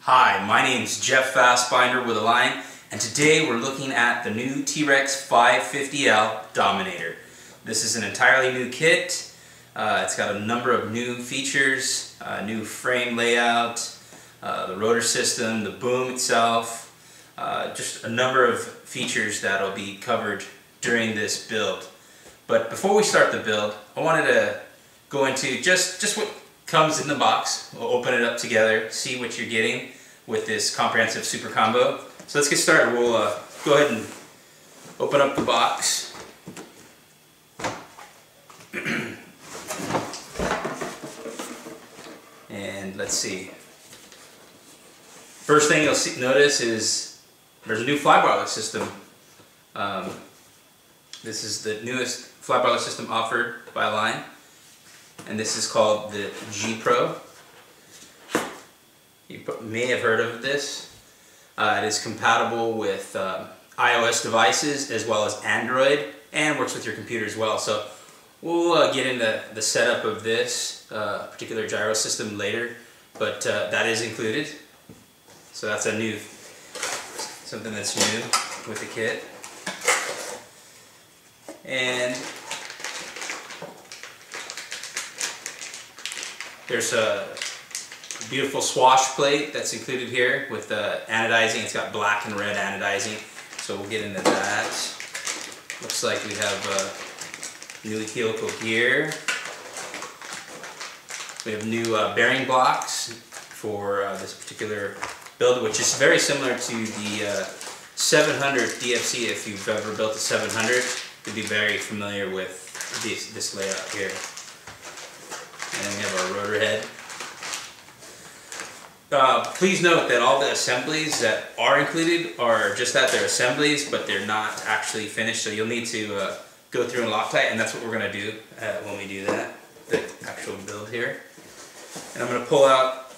Hi, my name's Jeff Fastbinder with Align, and today we're looking at the new Trex 550L Dominator. This is an entirely new kit. It's got a number of new features, new frame layout, the rotor system, the boom itself, just a number of features that will be covered during this build. But before we start the build, I wanted to go into just what comes in the box. We'll open it up together, see what you're getting with this comprehensive super combo. So let's get started. We'll go ahead and open up the box. And let's see. First thing you'll notice is there's a new fly-broiler system. This is the newest fly-broiler system offered by Align, and this is called the G Pro. You may have heard of this. It is compatible with iOS devices as well as Android, and works with your computer as well. So we'll get into the setup of this particular gyro system later, but that is included. So that's something that's new with the kit. And there's a beautiful swash plate that's included here with anodizing. It's got black and red anodizing, so we'll get into that. Looks like we have new helical gear. We have new bearing blocks for this particular build, which is very similar to the 700 DFC. If you've ever built a 700, you'll be very familiar with this layout here. And then we have our rotor head. Please note that all the assemblies that are included are just that, they're assemblies, but they're not actually finished, so you'll need to go through and Loctite, and that's what we're going to do when we do that, the actual build here. And I'm going to pull out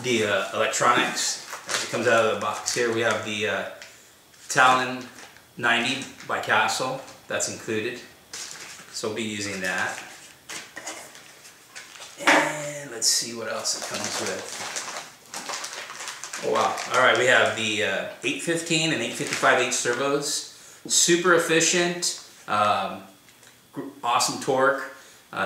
the electronics as it comes out of the box here. We have the Talon 90 by Castle, that's included, so we'll be using that. And let's see what else it comes with. Oh wow, alright, we have the 815 and 855H servos. Super efficient, awesome torque.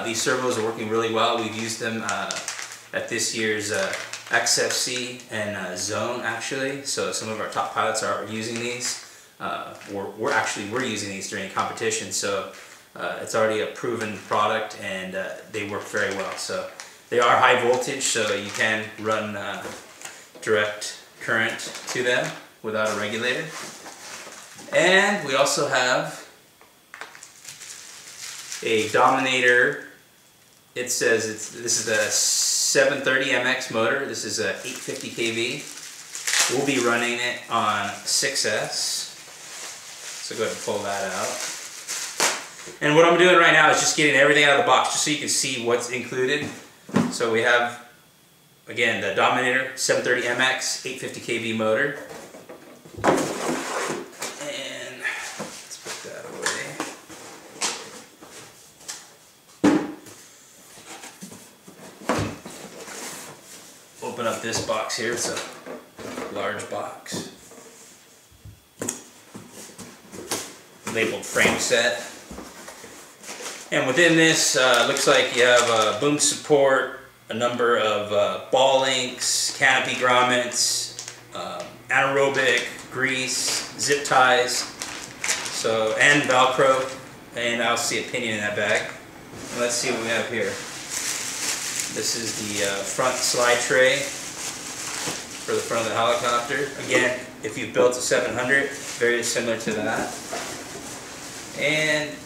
These servos are working really well. We've used them at this year's XFC and Zone actually, so some of our top pilots are using these. We're using these during competition, so it's already a proven product, and they work very well. So they are high voltage, so you can run direct current to them without a regulator. And we also have a Dominator. It says this is a 730 MX motor. This is a 850 kV. We'll be running it on 6S. So go ahead and pull that out. And what I'm doing right now is just getting everything out of the box, just so you can see what's included. So we have, again, the Dominator 730 MX 850 kV motor. And let's put that away. Open up this box here. It's a large box. Labeled frame set. And within this, looks like you have boom support, a number of ball links, canopy grommets, anaerobic, grease, zip ties, so, and Velcro, and I'll see a pinion in that bag. And let's see what we have here. This is the front slide tray for the front of the helicopter. Again, if you've built a 700, very similar to that. And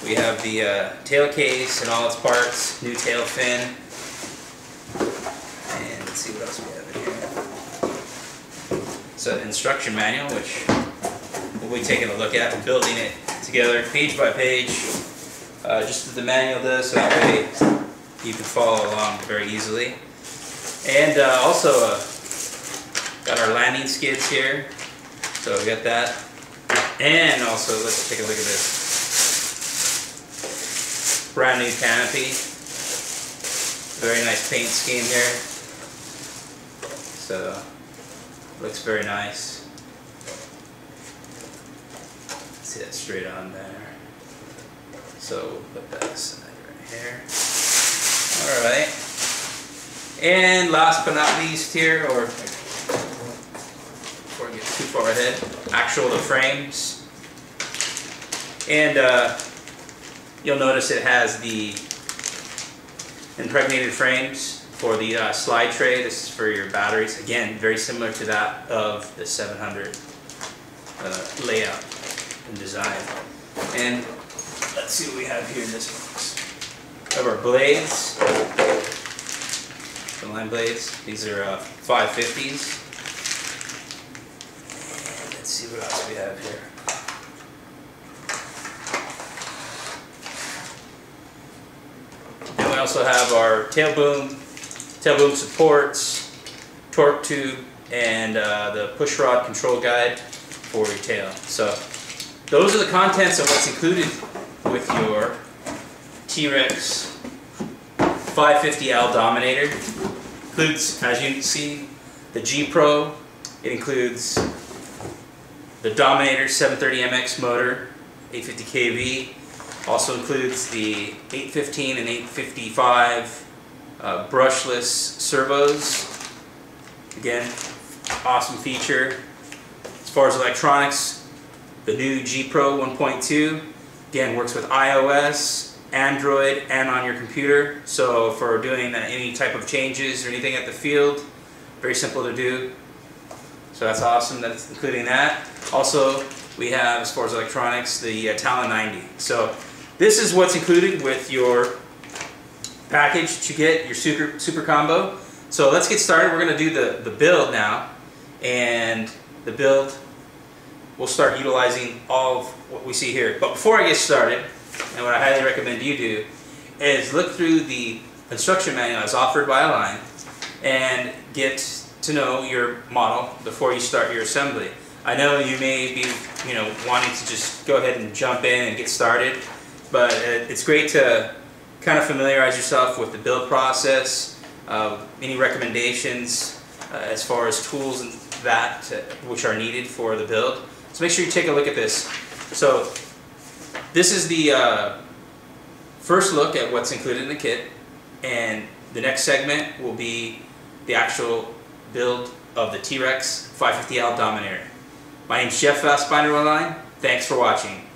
we have the tail case and all its parts, new tail fin, and let's see what else we have in here. So the instruction manual, which we'll be taking a look at and building it together page by page, just as the manual does, so that way you can follow along very easily. And also got our landing skids here, so we got that. And also, let's take a look at this. Brand new canopy. Very nice paint scheme here. So, looks very nice. See that straight on there. So we'll put that aside right here. Alright. And last but not least here, or before I get too far ahead, the frames. And you'll notice it has the impregnated frames for the slide tray. This is for your batteries. Again, very similar to that of the 700 layout and design. And let's see what we have here in this box. We have our blades, the line blades. These are 550s. And let's see what else we have here. And we also have our tail boom supports, torque tube, and the push rod control guide for your tail. So those are the contents of what's included with your Trex 550L Dominator. Includes, as you can see, the G Pro. It includes the Dominator 730MX motor, 850 kV. Also includes the 815 and 855 brushless servos. Again, awesome feature. As far as electronics, the new G Pro 1.2, again, works with iOS, Android, and on your computer. So for doing any type of changes or anything at the field, very simple to do. So that's awesome, that's including that. Also, we have, as far as electronics, the Talon 90. So this is what's included with your package to get your super combo. So let's get started. We're going to do the build now. And the build, we'll start utilizing all of what we see here. But before I get started, and what I highly recommend you do, is look through the instruction manual as offered by Align and get to know your model before you start your assembly. I know you may be wanting to just go ahead and jump in and get started, but it's great to kind of familiarize yourself with the build process, any recommendations as far as tools and that which are needed for the build. So make sure you take a look at this. So this is the first look at what's included in the kit, and the next segment will be the actual build of the Trex 550L Dominator. My name is Jeff Fassbinder Online. Thanks for watching.